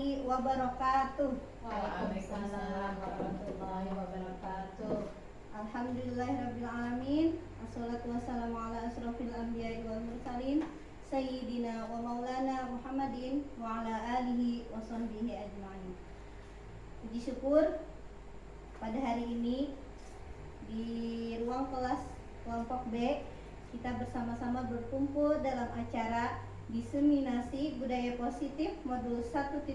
warahmatullahi wabarakatuh. Waalaikumsalam warahmatullahi wabarakatuh. Alhamdulillahirabbil alamin. Assalatu wassalamu ala asrofil anbiya'i wal mursalin sayyidina wa maulana Muhammadin wa ala alihi wa sahbihi ajma'in. Puji syukur pada hari ini di ruang kelas kelompok B kita bersama-sama berkumpul dalam acara diseminasi budaya positif modul 1.4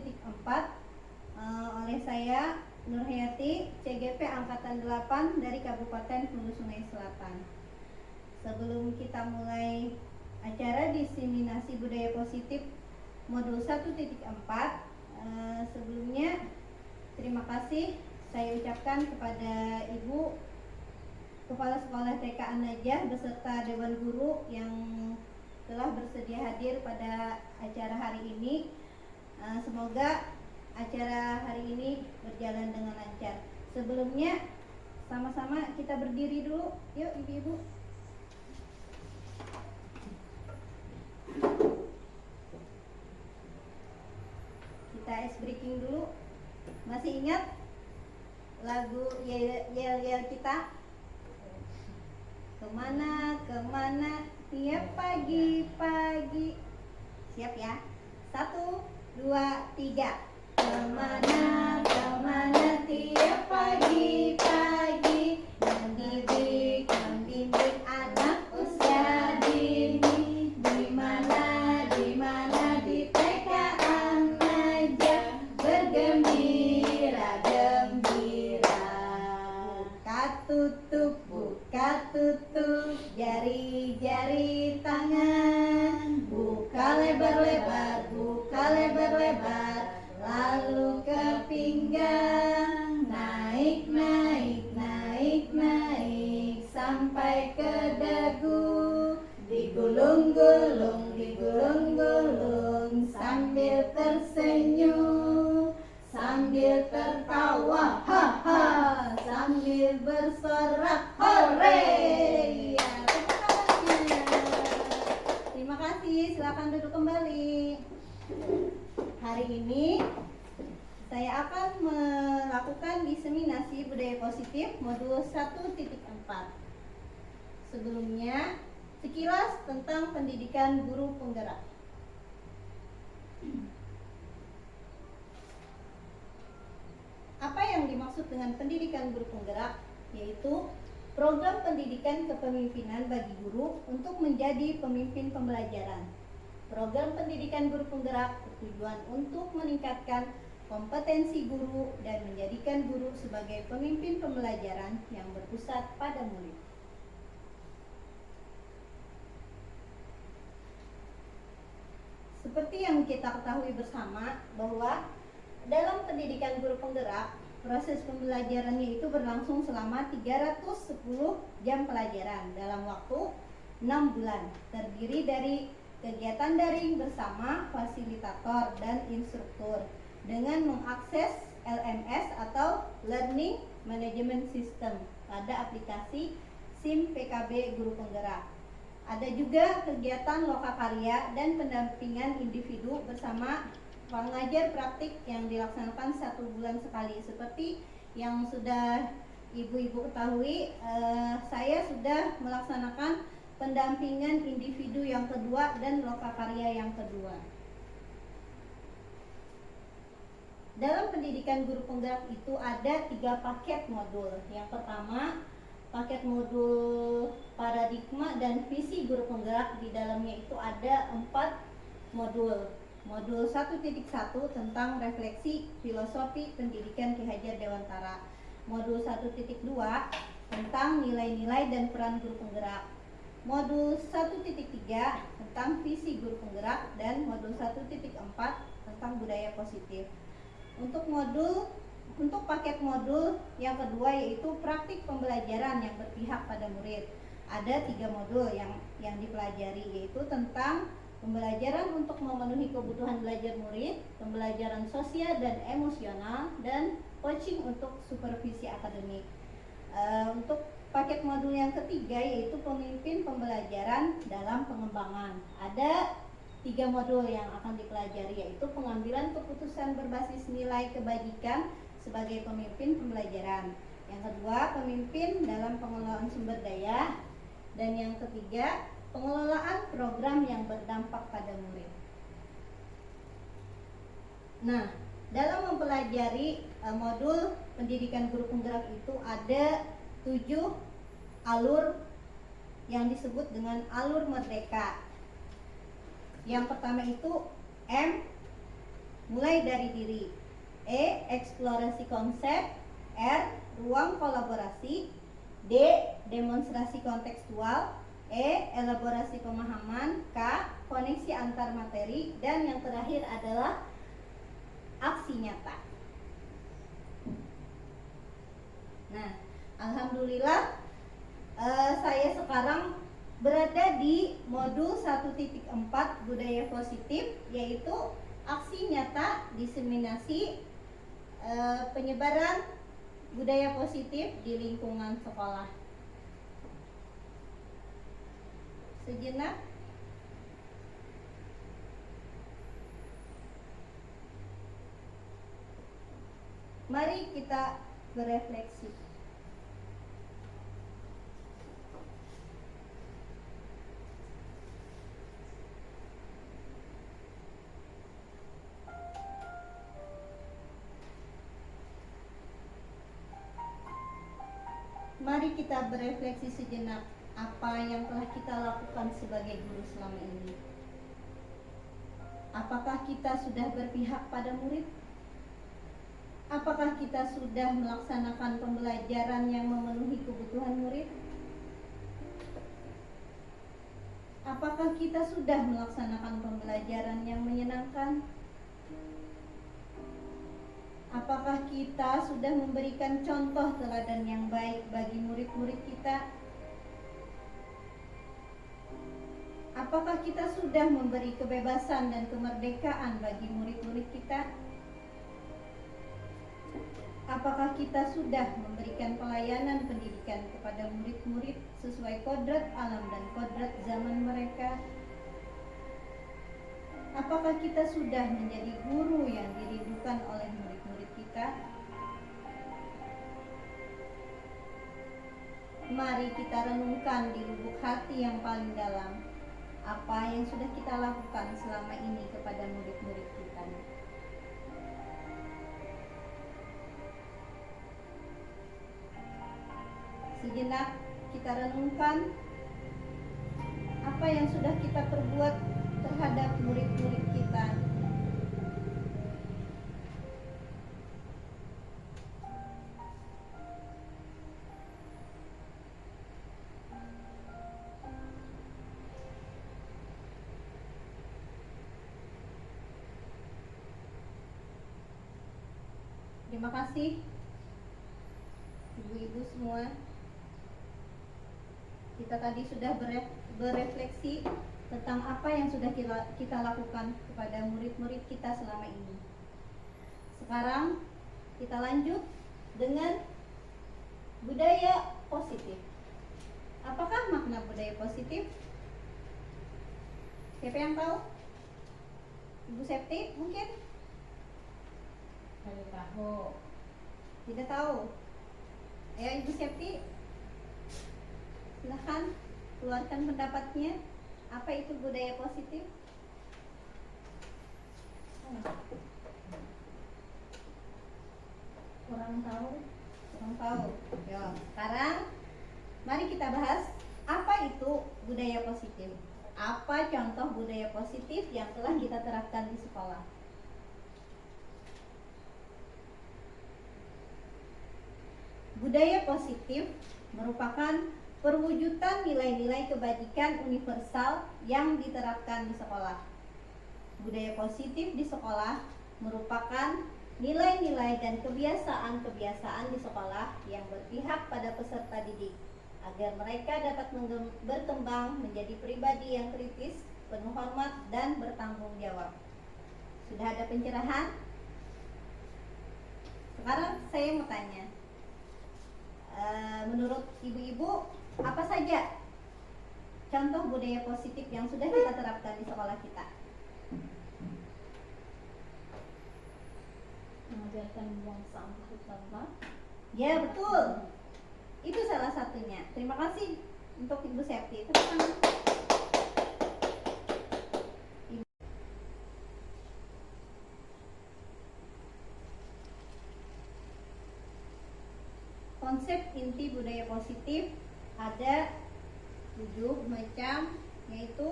oleh saya Nurhayati CGP angkatan 8 dari Kabupaten Hulu Sungai Selatan. Sebelum kita mulai acara diseminasi budaya positif modul 1.4, sebelumnya terima kasih saya ucapkan kepada Ibu Kepala Sekolah TK An-Najah beserta Dewan Guru yang telah bersedia hadir pada acara hari ini. Semoga acara hari ini berjalan dengan lancar. Sebelumnya sama-sama kita berdiri dulu, yuk ibu-ibu. Kita ice breaking dulu. Masih ingat lagu yel-yel kita? Kemana tiap pagi-pagi. Siap ya? 1, 2, 3. Kemana tiap pagi-pagi, membimbing anak usia dini. Di mana di TK An-Najah bergembira. Buka tutup jari-jari tangan, buka lebar-lebar, lalu ke pinggang, naik sampai ke dagu, digulung-gulung sambil tersenyum, sambil tertawa, sambil bersorak, hore. Ya, terima kasih. Silakan duduk kembali. Hari ini saya akan melakukan diseminasi budaya positif modul 1.4. Sebelumnya, sekilas tentang pendidikan guru penggerak. Apa yang dimaksud dengan pendidikan guru penggerak? Yaitu program pendidikan kepemimpinan bagi guru untuk menjadi pemimpin pembelajaran. Program pendidikan guru penggerak bertujuan untuk meningkatkan kompetensi guru dan menjadikan guru sebagai pemimpin pembelajaran yang berpusat pada murid. Seperti yang kita ketahui bersama bahwa dalam pendidikan guru penggerak, proses pembelajarannya itu berlangsung selama 310 jam pelajaran dalam waktu 6 bulan. Terdiri dari kegiatan daring bersama fasilitator dan instruktur dengan mengakses LMS atau Learning Management System pada aplikasi SIM PKB Guru Penggerak. Ada juga kegiatan lokakarya dan pendampingan individu bersama pengajar praktik yang dilaksanakan 1 bulan sekali. Seperti yang sudah ibu-ibu ketahui, saya sudah melaksanakan pendampingan individu yang kedua dan lokakarya yang kedua. Dalam pendidikan guru penggerak itu ada 3 paket modul. Yang pertama, paket modul paradigma dan visi guru penggerak. Di dalamnya itu ada 4 modul. Modul 1.1 tentang refleksi filosofi pendidikan Ki Hajar Dewantara. Modul 1.2 tentang nilai-nilai dan peran guru penggerak. Modul 1.3 tentang visi guru penggerak dan modul 1.4 tentang budaya positif. Untuk paket modul yang kedua yaitu praktik pembelajaran yang berpihak pada murid. Ada 3 modul yang dipelajari, yaitu tentang pembelajaran untuk memenuhi kebutuhan belajar murid, pembelajaran sosial dan emosional, dan coaching untuk supervisi akademik. Untuk paket modul yang ketiga yaitu pemimpin pembelajaran dalam pengembangan. Ada 3 modul yang akan dipelajari, yaitu pengambilan keputusan berbasis nilai kebajikan sebagai pemimpin pembelajaran. Yang kedua, pemimpin dalam pengelolaan sumber daya. Dan yang ketiga, pengelolaan program yang berdampak pada murid. Nah, dalam mempelajari modul pendidikan guru penggerak itu ada 7 alur yang disebut dengan alur merdeka. Yang pertama itu M, mulai dari diri. E, eksplorasi konsep. R, ruang kolaborasi. D, demonstrasi kontekstual. E, elaborasi pemahaman. K, koneksi antar materi. Dan yang terakhir adalah aksi nyata. Nah, alhamdulillah saya sekarang berada di modul 1.4 budaya positif, yaitu aksi nyata diseminasi penyebaran budaya positif di lingkungan sekolah. Sejenak. Mari kita berefleksi. Mari kita berefleksi sejenak apa yang telah kita lakukan sebagai guru selama ini. Apakah kita sudah berpihak pada murid? Apakah kita sudah melaksanakan pembelajaran yang memenuhi kebutuhan murid? Apakah kita sudah melaksanakan pembelajaran yang menyenangkan? Apakah kita sudah memberikan contoh teladan yang baik bagi murid-murid kita? Apakah kita sudah memberi kebebasan dan kemerdekaan bagi murid-murid kita? Apakah kita sudah memberikan pelayanan pendidikan kepada murid-murid sesuai kodrat alam dan kodrat zaman mereka? Apakah kita sudah menjadi guru yang dirindukan oleh murid-murid kita? Mari kita renungkan di lubuk hati yang paling dalam apa yang sudah kita lakukan selama ini kepada murid-murid kita. Sejenak kita renungkan apa yang sudah kita perbuat terhadap murid-murid kita. Terima kasih ibu-ibu semua. Kita tadi sudah berefleksi tentang apa yang sudah kita lakukan kepada murid-murid kita selama ini. Sekarang kita lanjut dengan budaya positif. Apakah makna budaya positif? Siapa yang tahu? Ibu Septi mungkin? Saya tahu. Tidak tahu. Ayo Ibu Septi, silahkan keluarkan pendapatnya. Apa itu budaya positif? Kurang tahu. Ya, sekarang mari kita bahas apa itu budaya positif. Apa contoh budaya positif yang telah kita terapkan di sekolah? Budaya positif merupakan perwujudan nilai-nilai kebajikan universal yang diterapkan di sekolah. Budaya positif di sekolah merupakan nilai-nilai dan kebiasaan-kebiasaan di sekolah yang berpihak pada peserta didik agar mereka dapat berkembang menjadi pribadi yang kritis, penuh hormat, dan bertanggung jawab. Sudah ada pencerahan? Sekarang saya mau tanya, menurut ibu-ibu apa saja contoh budaya positif yang sudah kita terapkan di sekolah kita? mengajarkan membuang sampah di tempat. Ya betul, itu salah satunya. Terima kasih untuk Ibu Septi. Tepuk tangan. Konsep inti budaya positif ada 7 macam, yaitu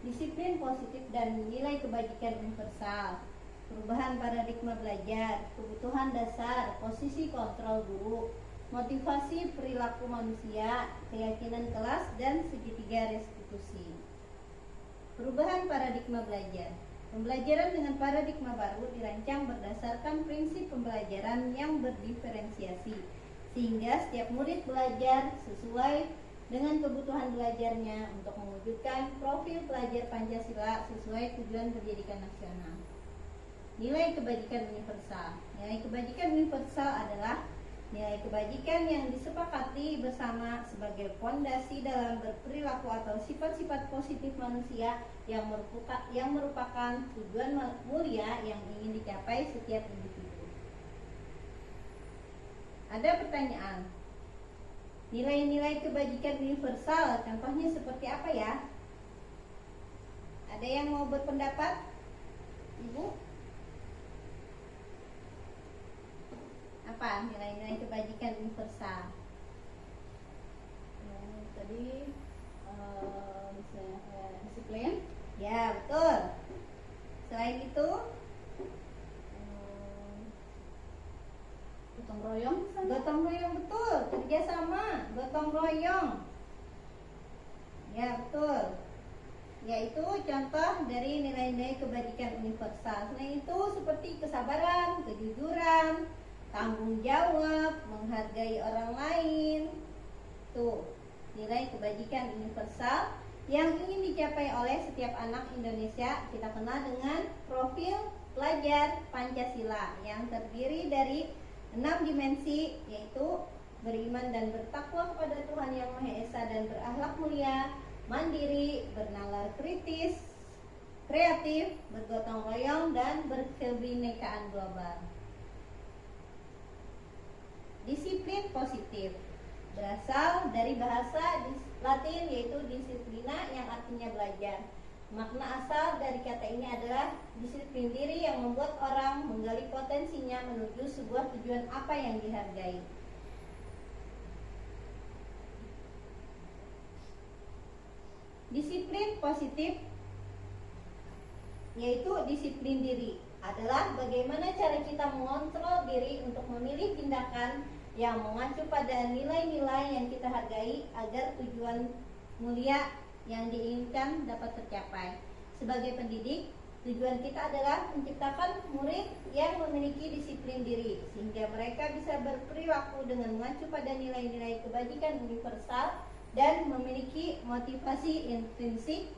disiplin positif dan nilai kebajikan universal, perubahan paradigma belajar, kebutuhan dasar, posisi kontrol guru, motivasi perilaku manusia, keyakinan kelas, dan segitiga restitusi. Perubahan paradigma belajar. Pembelajaran dengan paradigma baru dirancang berdasarkan prinsip pembelajaran yang berdiferensiasi, sehingga setiap murid belajar sesuai dengan kebutuhan belajarnya untuk mewujudkan profil pelajar Pancasila sesuai tujuan pendidikan nasional. Nilai kebajikan universal. Nilai kebajikan universal adalah nilai kebajikan yang disepakati bersama sebagai fondasi dalam berperilaku atau sifat-sifat positif manusia yang merupakan tujuan mulia yang ingin dicapai setiap individu. Ada pertanyaan, nilai-nilai kebajikan universal contohnya seperti apa ya? Ada yang mau berpendapat? Ibu? Apa nilai-nilai kebajikan universal? Tadi misalnya disiplin. Ya betul. Selain itu, Gotong royong misalnya. gotong royong betul, kerjasama, gotong royong. Ya betul. Yaitu contoh dari nilai-nilai kebajikan universal. Selain itu seperti kesabaran, kejujuran, tanggung jawab, menghargai orang lain. Tuh, nilai kebajikan universal yang ingin dicapai oleh setiap anak Indonesia kita kenal dengan profil pelajar Pancasila yang terdiri dari 6 dimensi, yaitu beriman dan bertakwa kepada Tuhan Yang Maha Esa dan berakhlak mulia, mandiri, bernalar kritis, kreatif, bergotong royong, dan berkebinekaan global. Disiplin positif berasal dari bahasa Latin yaitu disiplina yang artinya belajar. Makna asal dari kata ini adalah disiplin diri yang membuat orang menggali potensinya menuju sebuah tujuan apa yang dihargai. Disiplin positif yaitu disiplin diri adalah bagaimana cara kita mengontrol diri untuk memilih tindakan yang mengacu pada nilai-nilai yang kita hargai agar tujuan mulia yang diinginkan dapat tercapai. Sebagai pendidik, tujuan kita adalah menciptakan murid yang memiliki disiplin diri sehingga mereka bisa berperilaku dengan mengacu pada nilai-nilai kebajikan universal dan memiliki motivasi intrinsik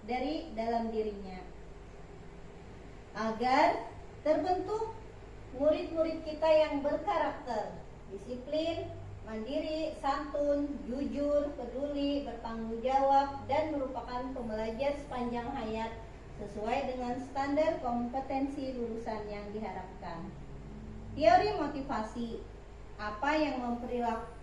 dari dalam dirinya agar terbentuk murid-murid kita yang berkarakter, disiplin, mandiri, santun, jujur, peduli, bertanggung jawab, dan merupakan pembelajar sepanjang hayat sesuai dengan standar kompetensi lulusan yang diharapkan. Teori motivasi, apa yang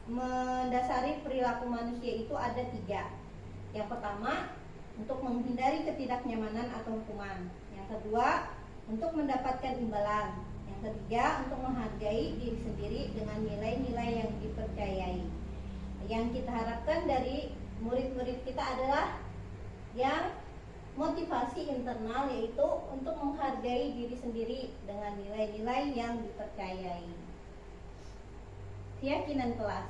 mendasari perilaku manusia itu ada 3. Yang pertama, untuk menghindari ketidaknyamanan atau hukuman. Yang kedua, untuk mendapatkan imbalan. Yang ketiga, untuk menghargai diri sendiri dengan nilai-nilai yang dipercayai. Yang kita harapkan dari murid-murid kita adalah yang motivasi internal, yaitu untuk menghargai diri sendiri dengan nilai-nilai yang dipercayai. Keyakinan kelas.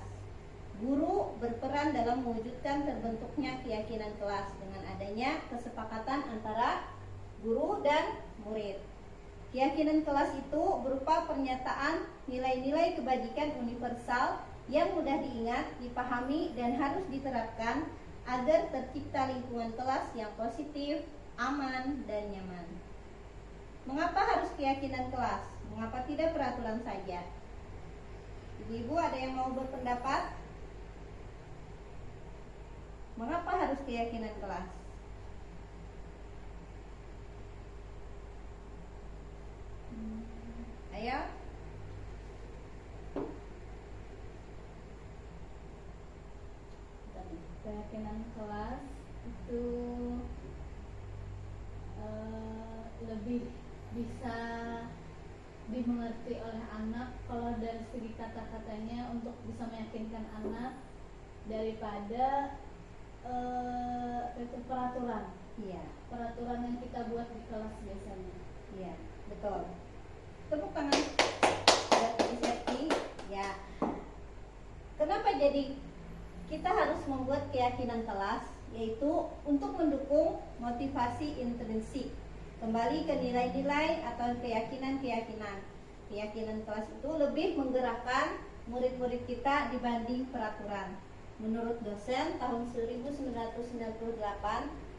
Guru berperan dalam mewujudkan terbentuknya keyakinan kelas dengan adanya kesepakatan antara guru dan murid. Keyakinan kelas itu berupa pernyataan nilai-nilai kebajikan universal yang mudah diingat, dipahami, dan harus diterapkan agar tercipta lingkungan kelas yang positif, aman, dan nyaman. Mengapa harus keyakinan kelas? Mengapa tidak peraturan saja? Ibu-ibu ada yang mau berpendapat? Mengapa harus keyakinan kelas? Ayo Aurel. Keyakinan kelas itu lebih bisa dimengerti oleh anak kalau dari segi kata-katanya untuk bisa meyakinkan anak daripada itu peraturan Iya, yang kita buat di kelas biasanya. iya, betul. Tepuk tangan buat Ibu Septi. Ya. Kenapa jadi kita harus membuat keyakinan kelas, yaitu untuk mendukung motivasi intrinsik. Kembali ke nilai-nilai atau keyakinan-keyakinan. Keyakinan kelas itu lebih menggerakkan murid-murid kita dibanding peraturan. Menurut dosen tahun 1998,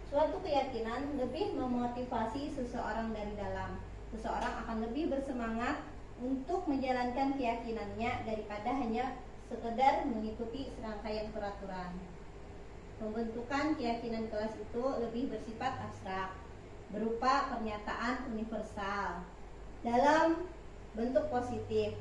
suatu keyakinan lebih memotivasi seseorang dari dalam. Seseorang akan lebih bersemangat untuk menjalankan keyakinannya daripada hanya sekedar mengikuti serangkaian peraturan. Pembentukan keyakinan kelas itu lebih bersifat abstrak, berupa pernyataan universal dalam bentuk positif,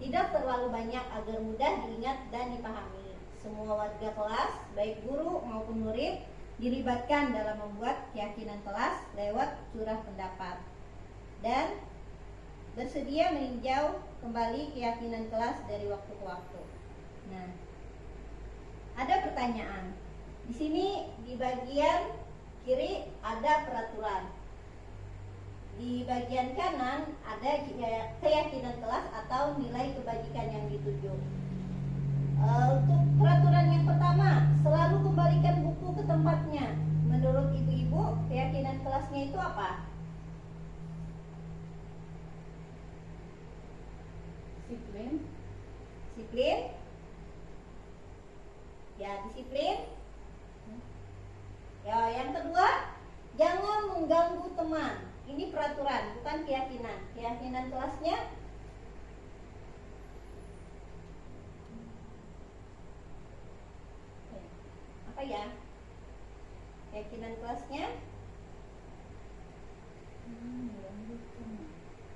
tidak terlalu banyak agar mudah diingat dan dipahami. Semua warga kelas, baik guru maupun murid, dilibatkan dalam membuat keyakinan kelas lewat curah pendapat dan bersedia meninjau kembali keyakinan kelas dari waktu ke waktu. Nah, ada pertanyaan. Di sini di bagian kiri ada peraturan. Di bagian kanan ada keyakinan kelas atau nilai kebajikan yang dituju. Untuk peraturan yang pertama, selalu kembalikan buku ke tempatnya. Menurut ibu-ibu, keyakinan kelasnya itu apa? Disiplin. Disiplin? Ya, disiplin. Ya, yang kedua, jangan mengganggu teman. Ini peraturan, bukan keyakinan. Keyakinan kelasnya apa ya? Keyakinan kelasnya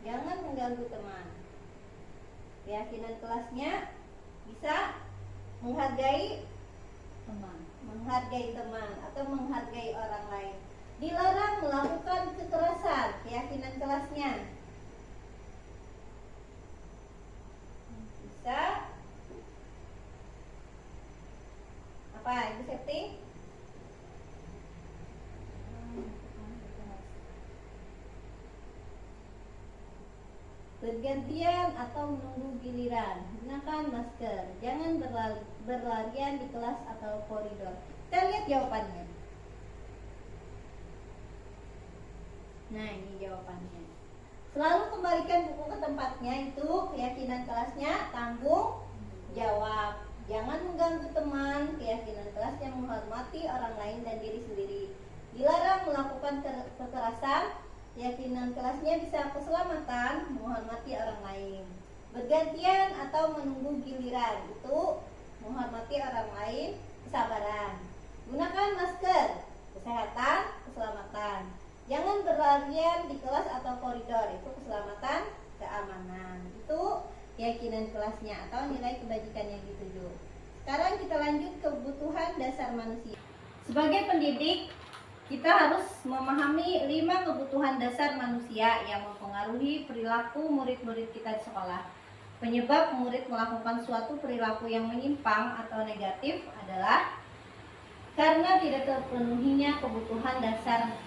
jangan mengganggu teman. Keyakinan kelasnya bisa menghargai teman atau menghargai orang lain. Dilarang melakukan kekerasan. Keyakinan kelasnya bisa apa, Ibu Septi? Bergantian atau menunggu giliran. Gunakan masker. Jangan berlarian di kelas atau koridor. Kita lihat jawabannya. Nah, ini jawabannya. Selalu kembalikan buku ke tempatnya, itu keyakinan kelasnya tanggung jawab. Jangan mengganggu teman. Keyakinan kelasnya menghormati orang lain dan diri sendiri. Dilarang melakukan kekerasan. Keyakinan kelasnya bisa keselamatan, menghormati orang lain. Bergantian atau menunggu giliran, itu menghormati orang lain, kesabaran. Gunakan masker, kesehatan, keselamatan. Jangan berlarian di kelas atau koridor, itu keselamatan, keamanan. Itu keyakinan kelasnya atau nilai kebajikan yang dituju. Sekarang kita lanjut ke kebutuhan dasar manusia. Sebagai pendidik, kita harus memahami 5 kebutuhan dasar manusia yang mempengaruhi perilaku murid-murid kita di sekolah. Penyebab murid melakukan suatu perilaku yang menyimpang atau negatif adalah karena tidak terpenuhinya kebutuhan dasar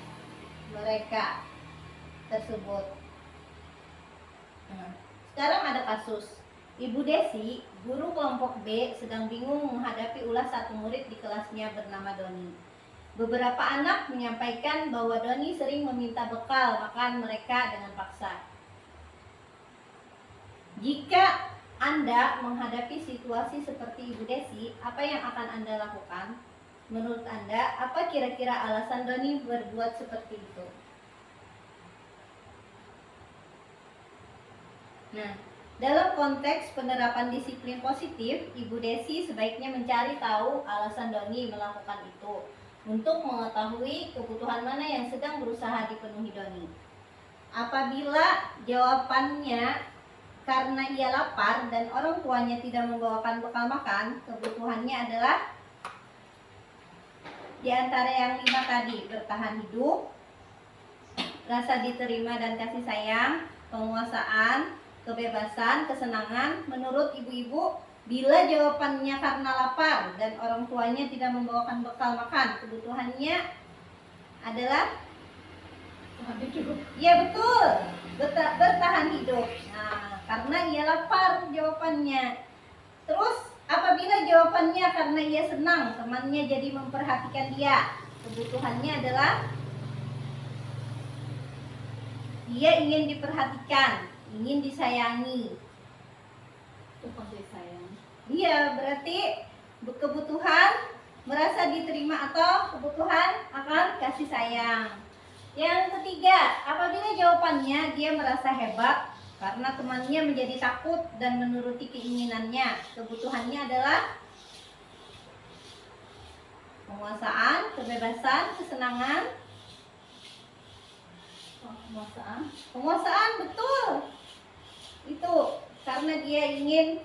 mereka tersebut. Sekarang ada kasus. Ibu Desi, guru kelompok B, sedang bingung menghadapi ulah satu murid di kelasnya bernama Doni. Beberapa anak menyampaikan bahwa Doni sering meminta bekal makan mereka dengan paksa. Jika Anda menghadapi situasi seperti Ibu Desi, apa yang akan Anda lakukan? Menurut Anda, apa kira-kira alasan Doni berbuat seperti itu? Nah, dalam konteks penerapan disiplin positif, Ibu Desi sebaiknya mencari tahu alasan Doni melakukan itu, untuk mengetahui kebutuhan mana yang sedang berusaha dipenuhi Doni. Apabila jawabannya karena ia lapar dan orang tuanya tidak membawakan bekal makan, kebutuhannya adalah di antara yang 5 tadi: bertahan hidup, rasa diterima dan kasih sayang, penguasaan, kebebasan, kesenangan. Menurut ibu-ibu, bila jawabannya karena lapar dan orang tuanya tidak membawakan bekal makan, kebutuhannya adalah hidup. ya betul, bertahan hidup. Nah, karena ia lapar jawabannya. Terus apabila jawabannya karena ia senang, temannya jadi memperhatikan dia, kebutuhannya adalah dia ingin diperhatikan, ingin disayangi. Itu kasih sayang. Iya, berarti kebutuhan merasa diterima atau kebutuhan akan kasih sayang. Yang ketiga, apabila jawabannya dia merasa hebat karena temannya menjadi takut dan menuruti keinginannya, kebutuhannya adalah penguasaan, kebebasan, kesenangan. Penguasaan. Penguasaan, betul. Itu karena dia ingin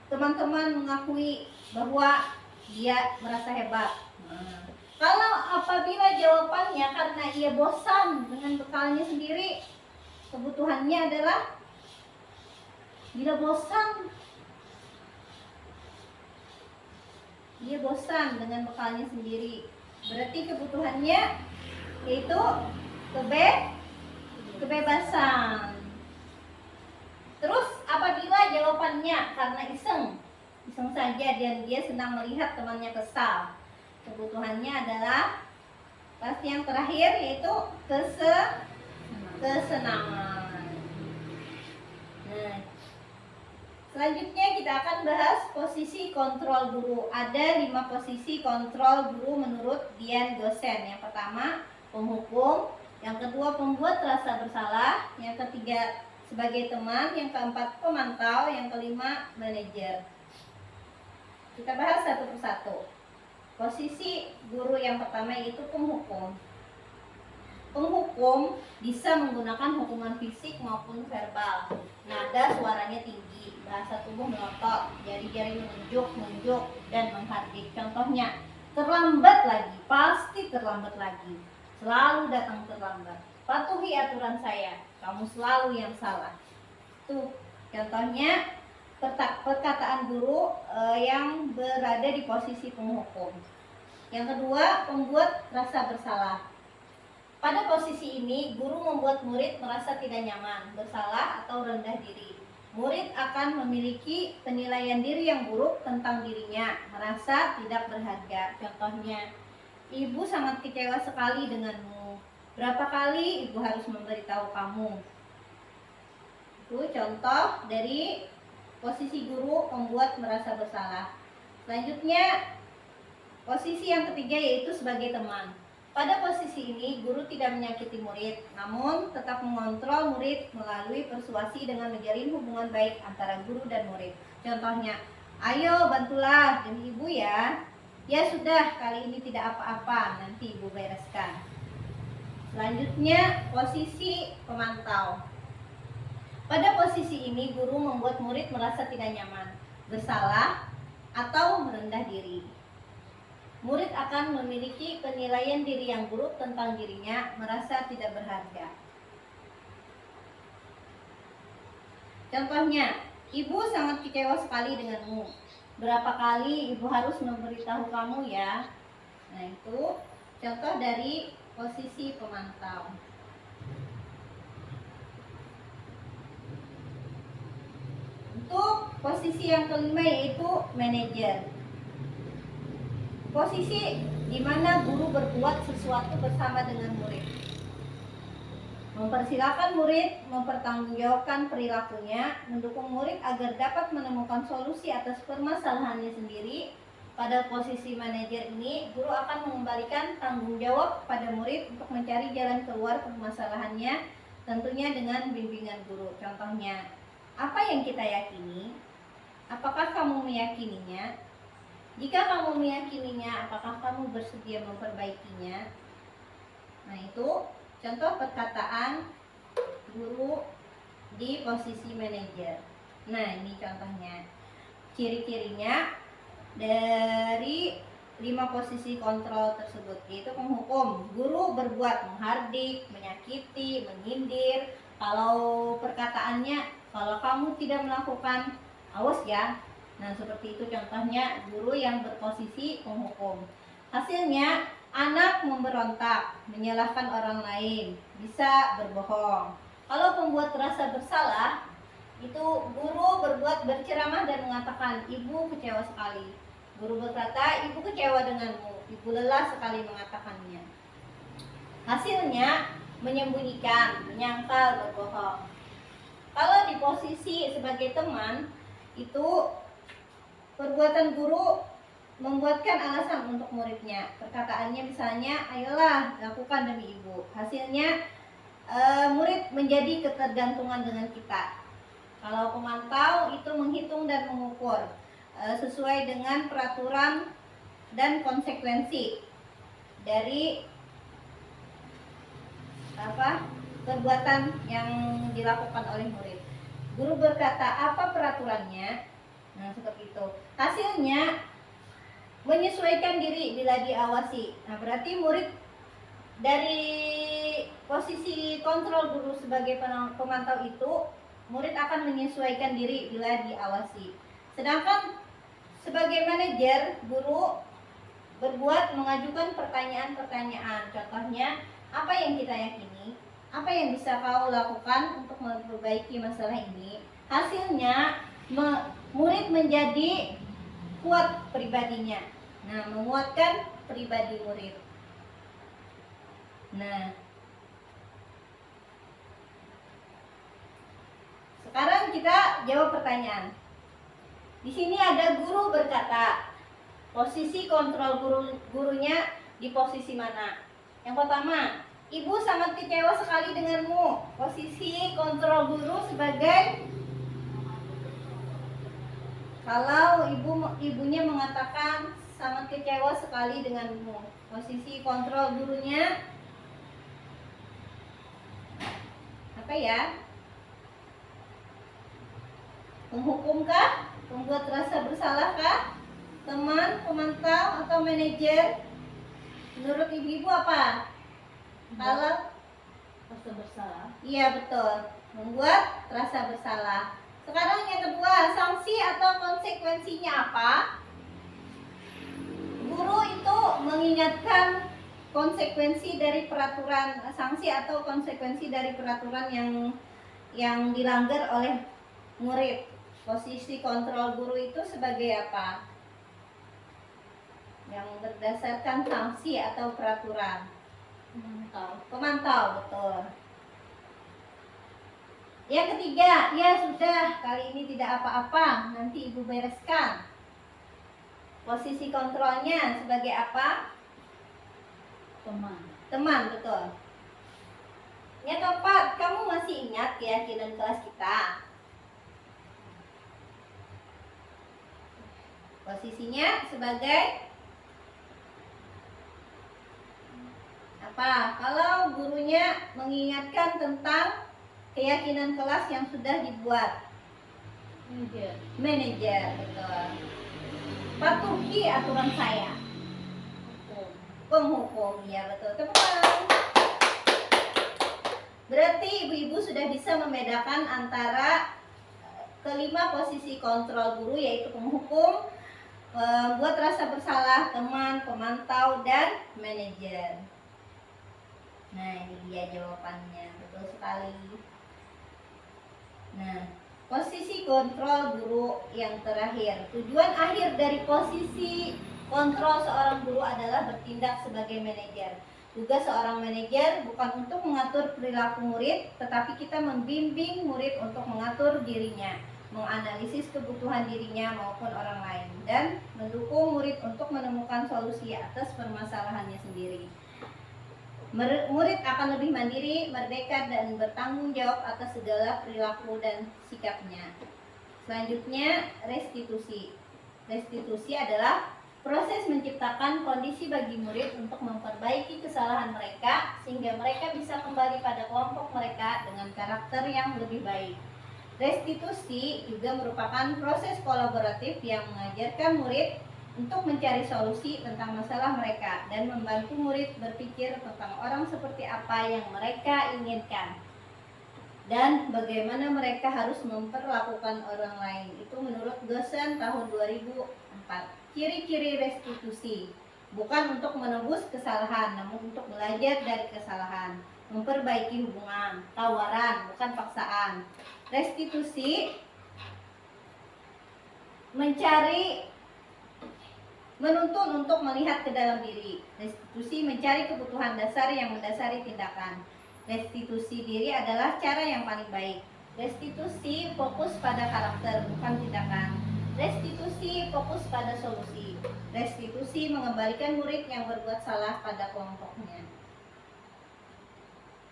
teman-teman mengakui bahwa dia merasa hebat. Kalau apabila jawabannya karena ia bosan dengan bekalnya sendiri, kebutuhannya adalah bila bosan, dia bosan dengan bekalnya sendiri, berarti kebutuhannya yaitu kebebasan. Terus apabila jawabannya karena iseng saja dan dia senang melihat temannya kesal, kebutuhannya adalah pasti yang terakhir yaitu kesenangan. Nah, selanjutnya kita akan bahas posisi kontrol guru. Ada 5 posisi kontrol guru menurut Dian Gosen. Yang pertama, penghukum. Yang kedua, pembuat rasa bersalah. Yang ketiga, sebagai teman. Yang keempat, pemantau. Yang kelima, manajer. Kita bahas satu persatu. Posisi guru yang pertama yaitu penghukum. Penghukum bisa menggunakan hukuman fisik maupun verbal. Nada suaranya tinggi, bahasa tubuh melotot, jari-jari menunjuk, dan menghardik. Contohnya, terlambat lagi, pasti terlambat lagi, selalu datang terlambat. Patuhi aturan saya, kamu selalu yang salah. Tuh, contohnya perkataan guru yang berada di posisi penghukum. Yang kedua, pembuat rasa bersalah. Pada posisi ini, guru membuat murid merasa tidak nyaman, bersalah, atau rendah diri. Murid akan memiliki penilaian diri yang buruk tentang dirinya, merasa tidak berharga. Contohnya, ibu sangat kecewa sekali denganmu. Berapa kali ibu harus memberitahu kamu? Itu contoh dari posisi guru membuat merasa bersalah. Selanjutnya, posisi yang ketiga yaitu sebagai teman. Pada posisi ini, guru tidak menyakiti murid, namun tetap mengontrol murid melalui persuasi dengan menjalin hubungan baik antara guru dan murid. Contohnya, ayo bantulah demi ibu ya. Ya sudah, kali ini tidak apa-apa, nanti ibu bereskan. Selanjutnya, posisi pemantau. Pada posisi ini, guru membuat murid merasa tidak nyaman, bersalah, atau merendah diri. Murid akan memiliki penilaian diri yang buruk tentang dirinya, merasa tidak berharga. Contohnya, ibu sangat kecewa sekali denganmu. Berapa kali ibu harus memberitahu kamu ya? Nah, itu contoh dari posisi pemantau. Untuk posisi yang kelima yaitu manajer. Posisi di mana guru berbuat sesuatu bersama dengan murid. Mempersilahkan murid mempertanggungjawabkan perilakunya, mendukung murid agar dapat menemukan solusi atas permasalahannya sendiri. Pada posisi manajer ini, guru akan mengembalikan tanggung jawab pada murid untuk mencari jalan keluar permasalahannya, tentunya dengan bimbingan guru. Contohnya, apa yang kita yakini? Apakah kamu meyakininya? Jika kamu meyakininya, apakah kamu bersedia memperbaikinya? Nah, itu contoh perkataan guru di posisi manajer. Nah, ini contohnya. Ciri-cirinya dari 5 posisi kontrol tersebut, yaitu penghukum. Guru berbuat menghardik, menyakiti, menyindir. Kalau perkataannya, kalau kamu tidak melakukan, awas ya. Nah, seperti itu contohnya guru yang berposisi penghukum. Hasilnya, anak memberontak, menyalahkan orang lain, bisa berbohong. Kalau pembuat rasa bersalah, itu guru berbuat berceramah dan mengatakan, ibu kecewa sekali. Guru berkata, ibu kecewa denganmu, ibu lelah sekali mengatakannya. Hasilnya, menyembunyikan, menyangkal, berbohong. Kalau di posisi sebagai teman, itu perbuatan guru membuatkan alasan untuk muridnya. Perkataannya misalnya, ayolah lakukan demi ibu. Hasilnya murid menjadi ketergantungan dengan kita. Kalau pemantau itu menghitung dan mengukur sesuai dengan peraturan dan konsekuensi dari perbuatan yang dilakukan oleh murid. Guru berkata, apa peraturannya? Nah, seperti itu. Hasilnya menyesuaikan diri bila diawasi. Nah, berarti murid dari posisi kontrol guru sebagai pemantau itu, murid akan menyesuaikan diri bila diawasi. Sedangkan sebagai manajer, guru berbuat mengajukan pertanyaan-pertanyaan. Contohnya, apa yang kita yakini? Apa yang bisa kau lakukan untuk memperbaiki masalah ini? Hasilnya, murid menjadi kuat pribadinya. Nah, menguatkan pribadi murid. Nah, sekarang kita jawab pertanyaan. Di sini ada guru berkata, posisi kontrol gurunya di posisi mana? Yang pertama, ibu sangat kecewa sekali denganmu. Posisi kontrol guru sebagai, kalau ibunya mengatakan sangat kecewa sekali denganmu, posisi kontrol gurunya apa ya? Penghukumkah? Membuat rasa bersalahkah? Teman, pemantau, atau manajer? Menurut ibu-ibu apa? Kalau Rasa bersalah. iya betul, membuat rasa bersalah. Sekarang yang kedua, sanksi atau konsekuensinya apa? Guru itu mengingatkan konsekuensi dari peraturan, sanksi atau konsekuensi dari peraturan yang dilanggar oleh murid. Posisi kontrol guru itu sebagai apa? Yang berdasarkan sanksi atau peraturan. Pemantau, betul. Yang ketiga, ya sudah, kali ini tidak apa-apa, nanti ibu bereskan. Posisi kontrolnya sebagai apa? Teman, betul. Yang keempat, kamu masih ingat keyakinan kelas kita? Posisinya sebagai apa? Kalau gurunya mengingatkan tentang keyakinan kelas yang sudah dibuat. Manajer, betul. Patuhi aturan saya. Penghukum, ya betul. Tepuk tangan. Berarti ibu-ibu sudah bisa membedakan antara kelima posisi kontrol guru, yaitu penghukum, membuat rasa bersalah, teman, pemantau, dan manajer. Nah, ini dia jawabannya, betul sekali. Nah, posisi kontrol guru yang terakhir. Tujuan akhir dari posisi kontrol seorang guru adalah bertindak sebagai manajer. Tugas seorang manajer bukan untuk mengatur perilaku murid, tetapi kita membimbing murid untuk mengatur dirinya, menganalisis kebutuhan dirinya maupun orang lain, dan mendukung murid untuk menemukan solusi atas permasalahannya sendiri. Murid akan lebih mandiri, merdeka, dan bertanggung jawab atas segala perilaku dan sikapnya. Selanjutnya, restitusi. Restitusi adalah Proses menciptakan kondisi bagi murid untuk memperbaiki kesalahan mereka sehingga mereka bisa kembali pada kelompok mereka dengan karakter yang lebih baik. Restitusi juga merupakan proses kolaboratif yang mengajarkan murid untuk mencari solusi tentang masalah mereka dan membantu murid berpikir tentang orang seperti apa yang mereka inginkan dan bagaimana mereka harus memperlakukan orang lain. Itu menurut dosen tahun 2004. Ciri-ciri restitusi bukan untuk menebus kesalahan, namun untuk belajar dari kesalahan, memperbaiki hubungan, tawaran, bukan paksaan. Restitusi menuntun untuk melihat ke dalam diri. Restitusi mencari kebutuhan dasar yang mendasari tindakan. Restitusi diri adalah cara yang paling baik. Restitusi fokus pada karakter, bukan tindakan. Restitusi fokus pada solusi. Restitusi mengembalikan murid yang berbuat salah pada kelompoknya.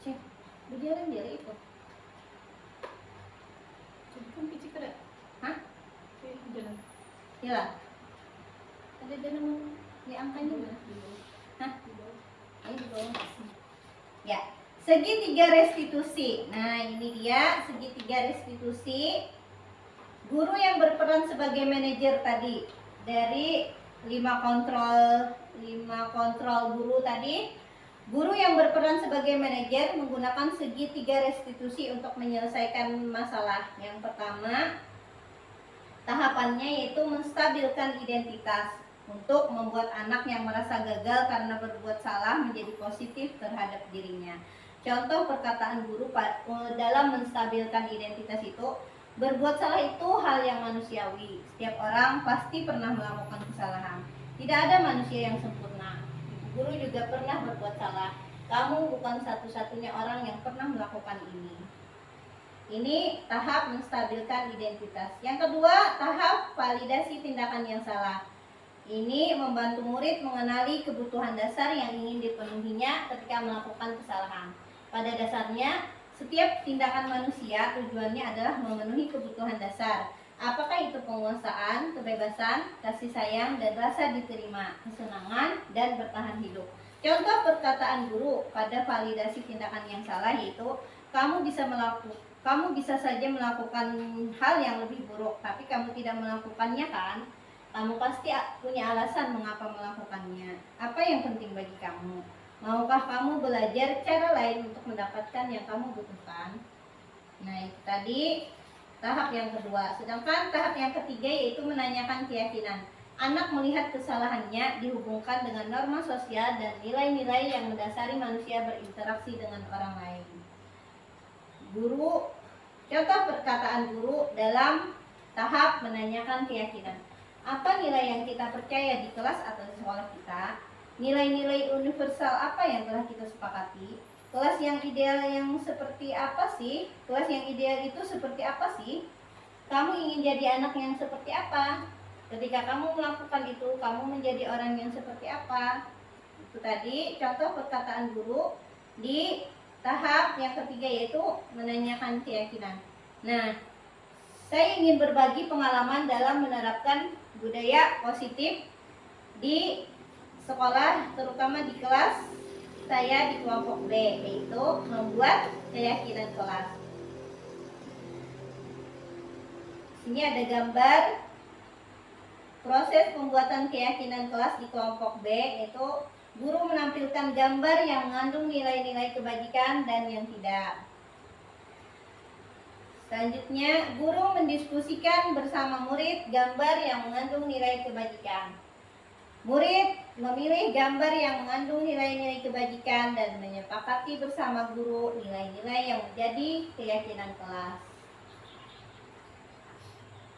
Cek, berjalan dia itu. Kan kecil kada. Hah? Jalan. Iya. Ada dalam di angkanya mana? Hah? Ayo di bawah. Ya. Segitiga restitusi. Nah, ini dia segitiga restitusi. Guru yang berperan sebagai manajer tadi dari 5 kontrol guru tadi. Guru yang berperan sebagai manajer menggunakan segitiga restitusi untuk menyelesaikan masalah. Yang pertama, tahapannya yaitu menstabilkan identitas untuk membuat anak yang merasa gagal karena berbuat salah menjadi positif terhadap dirinya. Contoh perkataan guru dalam menstabilkan identitas itu, berbuat salah itu hal yang manusiawi. Setiap orang pasti pernah melakukan kesalahan. Tidak ada manusia yang sempurna. Guru juga pernah berbuat salah. Kamu bukan satu-satunya orang yang pernah melakukan ini. Ini tahap menstabilkan identitas. Yang kedua, tahap validasi tindakan yang salah. Ini membantu murid mengenali kebutuhan dasar yang ingin dipenuhinya ketika melakukan kesalahan. Pada dasarnya, setiap tindakan manusia tujuannya adalah memenuhi kebutuhan dasar. Apakah itu penguasaan, kebebasan, kasih sayang, dan rasa diterima, kesenangan, dan bertahan hidup. Contoh perkataan guru pada validasi tindakan yang salah yaitu, kamu bisa saja melakukan hal yang lebih buruk, tapi kamu tidak melakukannya kan? Kamu pasti punya alasan mengapa melakukannya. Apa yang penting bagi kamu? Maukah kamu belajar cara lain untuk mendapatkan yang kamu butuhkan? Nah, itu tadi tahap yang kedua. Sedangkan tahap yang ketiga yaitu menanyakan keyakinan. Anak melihat kesalahannya dihubungkan dengan norma sosial dan nilai-nilai yang mendasari manusia berinteraksi dengan orang lain. Contoh perkataan guru dalam tahap menanyakan keyakinan. Apa nilai yang kita percaya di kelas atau di sekolah kita? Nilai-nilai universal apa yang telah kita sepakati? Kelas yang ideal yang seperti apa sih? Kelas yang ideal itu seperti apa sih? Kamu ingin jadi anak yang seperti apa? Ketika kamu melakukan itu, kamu menjadi orang yang seperti apa? Itu tadi contoh perkataan guru di tahap yang ketiga yaitu menanyakan keyakinan. Nah, saya ingin berbagi pengalaman dalam menerapkan budaya positif di sekolah, terutama di kelas saya di kelompok B, yaitu membuat keyakinan kelas. Sini ada gambar proses pembuatan keyakinan kelas di kelompok B, yaitu guru menampilkan gambar yang mengandung nilai-nilai kebajikan dan yang tidak. Selanjutnya, guru mendiskusikan bersama murid gambar yang mengandung nilai kebajikan. Murid memilih gambar yang mengandung nilai-nilai kebajikan dan menyepakati bersama guru nilai-nilai yang menjadi keyakinan kelas.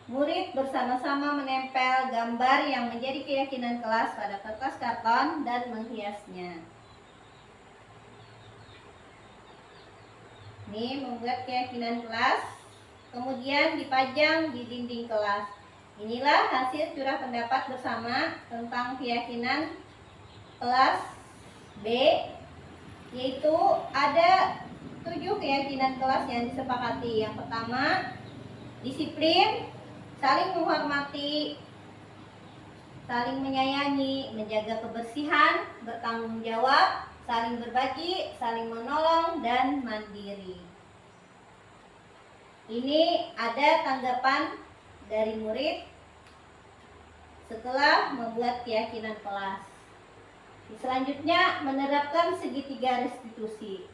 Murid bersama-sama menempel gambar yang menjadi keyakinan kelas pada kertas karton dan menghiasnya. Ini membuat keyakinan kelas, kemudian dipajang di dinding kelas. Inilah hasil curah pendapat bersama tentang keyakinan kelas B, yaitu ada 7 keyakinan kelas yang disepakati. Yang pertama, disiplin, saling menghormati, saling menyayangi, menjaga kebersihan, bertanggung jawab, saling berbagi, saling menolong, dan mandiri. Ini ada tanggapan dari murid setelah membuat keyakinan kelas. Selanjutnya, menerapkan segitiga restitusi.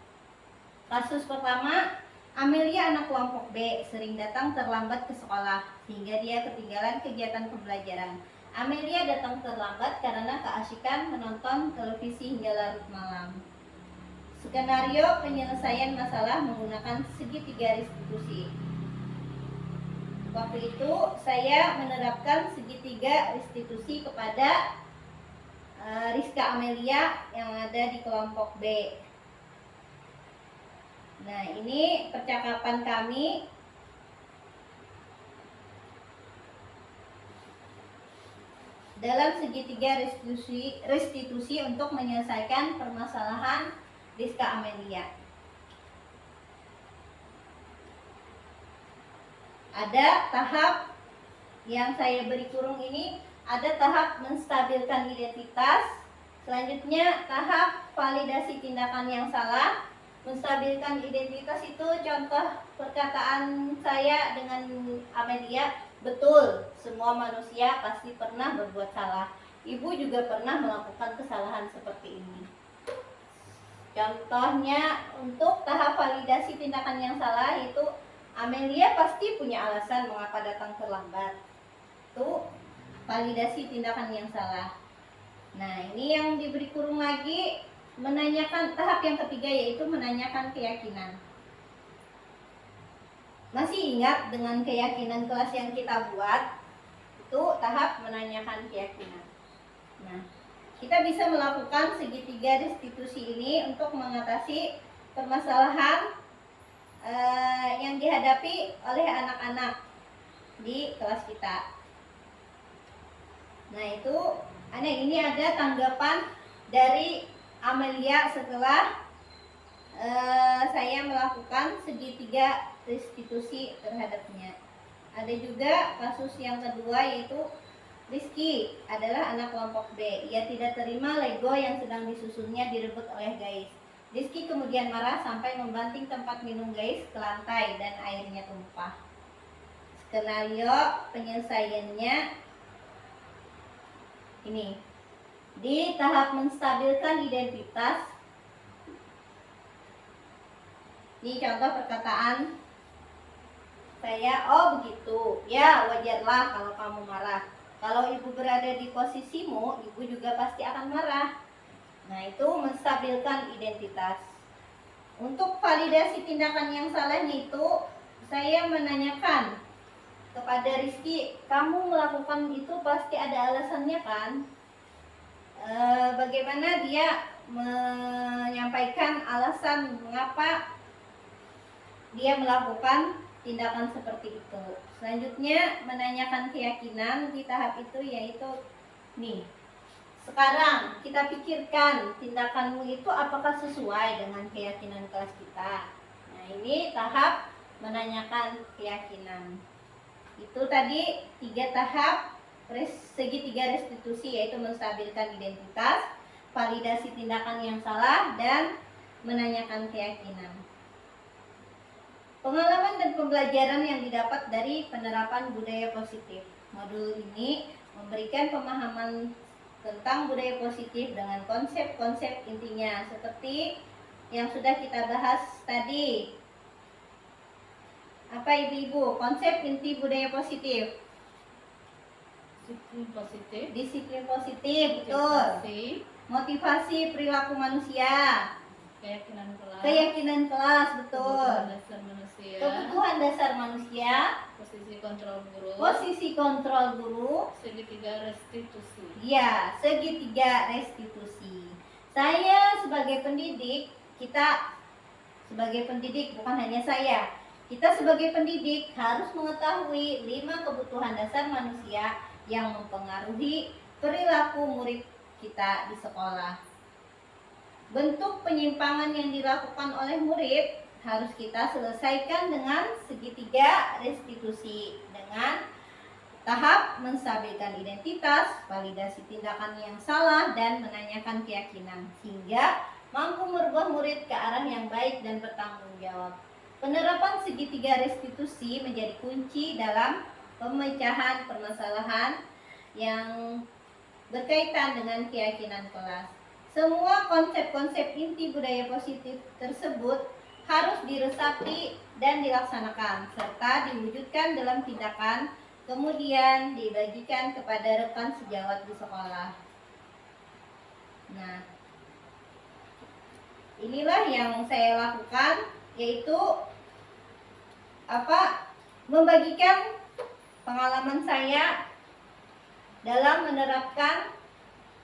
Kasus pertama, Amelia anak kelompok B sering datang terlambat ke sekolah sehingga dia ketinggalan kegiatan pembelajaran. Amelia datang terlambat karena keasikan menonton televisi hingga larut malam. Skenario penyelesaian masalah menggunakan segitiga restitusi. Waktu itu saya menerapkan segitiga restitusi kepada Rizka Amelia yang ada di kelompok B. Nah, ini percakapan kami dalam segitiga restitusi untuk menyelesaikan permasalahan Rizka Amelia. Ada tahap yang saya beri kurung ini, ada tahap menstabilkan identitas, selanjutnya tahap validasi tindakan yang salah. Menstabilkan identitas itu contoh perkataan saya dengan Amelia, betul, semua manusia pasti pernah berbuat salah. Ibu juga pernah melakukan kesalahan seperti ini. Contohnya untuk tahap validasi tindakan yang salah itu Amelia pasti punya alasan mengapa datang terlambat. Itu validasi tindakan yang salah. Nah, ini yang diberi kurung lagi, menanyakan tahap yang ketiga yaitu menanyakan keyakinan. Masih ingat dengan keyakinan kelas yang kita buat? Itu tahap menanyakan keyakinan. Nah, kita bisa melakukan segitiga restitusi ini untuk mengatasi permasalahan yang dihadapi oleh anak-anak di kelas kita. Nah, ini ada tanggapan dari Amelia setelah saya melakukan segitiga restitusi terhadapnya. Ada juga kasus yang kedua yaitu Rizky adalah anak kelompok B. Ia tidak terima Lego yang sedang disusunnya direbut oleh Gais. Rizky kemudian marah sampai membanting tempat minum Gais ke lantai dan airnya tumpah. Skenario penyelesaiannya ini. Di tahap menstabilkan identitas, ini contoh perkataan saya, oh begitu, ya wajarlah kalau kamu marah. Kalau ibu berada di posisimu, ibu juga pasti akan marah. Nah, itu menstabilkan identitas. Untuk validasi tindakan yang salahnya itu, saya menanyakan kepada Rizky, kamu melakukan itu pasti ada alasannya kan? Bagaimana dia menyampaikan alasan mengapa dia melakukan tindakan seperti itu. Selanjutnya menanyakan keyakinan di tahap itu yaitu nih. Sekarang kita pikirkan tindakanmu itu apakah sesuai dengan keyakinan kelas kita. Nah, ini tahap menanyakan keyakinan. Itu tadi 3 tahap segitiga restitusi yaitu menstabilkan identitas, validasi tindakan yang salah, dan menanyakan keyakinan. Pengalaman dan pembelajaran yang didapat dari penerapan budaya positif. Modul ini memberikan pemahaman tentang budaya positif dengan konsep-konsep intinya seperti yang sudah kita bahas tadi. Apa ibu-ibu konsep inti budaya positif? Disiplin positif, betul. Motivasi perilaku manusia. Keyakinan kelas, betul. Kebutuhan dasar manusia. Posisi kontrol guru. Segitiga restitusi. Ya, segitiga restitusi. Saya sebagai pendidik, kita sebagai pendidik, bukan hanya saya, kita sebagai pendidik harus mengetahui 5 kebutuhan dasar manusia yang mempengaruhi perilaku murid kita di sekolah. Bentuk penyimpangan yang dilakukan oleh murid harus kita selesaikan dengan segitiga restitusi, dengan Tahap menstabilkan identitas, validasi tindakan yang salah, dan menanyakan keyakinan, sehingga mampu merubah murid ke arah yang baik dan bertanggung jawab. Penerapan segitiga restitusi menjadi kunci dalam pemecahan permasalahan yang berkaitan dengan keyakinan kelas. Semua konsep-konsep inti budaya positif tersebut harus diresapi dan dilaksanakan, serta diwujudkan dalam tindakan, kemudian dibagikan kepada rekan sejawat di sekolah. Nah, inilah yang saya lakukan, yaitu membagikan pengalaman saya dalam menerapkan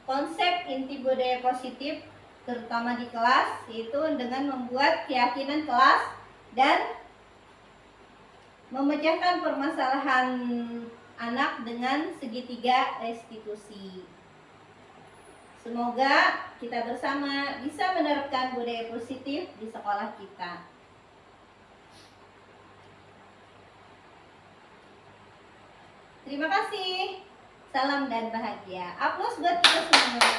konsep inti budaya positif terutama di kelas, yaitu dengan membuat keyakinan kelas dan memecahkan permasalahan anak dengan segitiga restitusi. Semoga kita bersama bisa menerapkan budaya positif di sekolah kita. Terima kasih. Salam dan bahagia. Aplaus buat kita semua.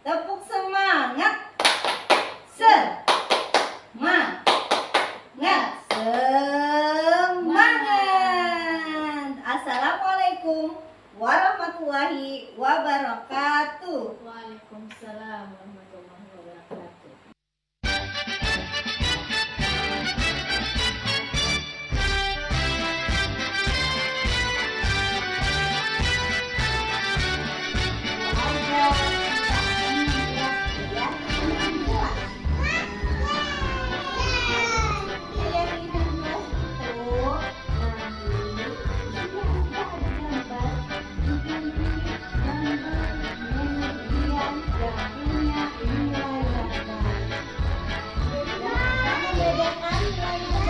Tepuk semangat. Semangat. Assalamualaikum warahmatullahi wabarakatuh. Waalaikumsalam warahmatullahi wabarakatuh. Membedakan nilai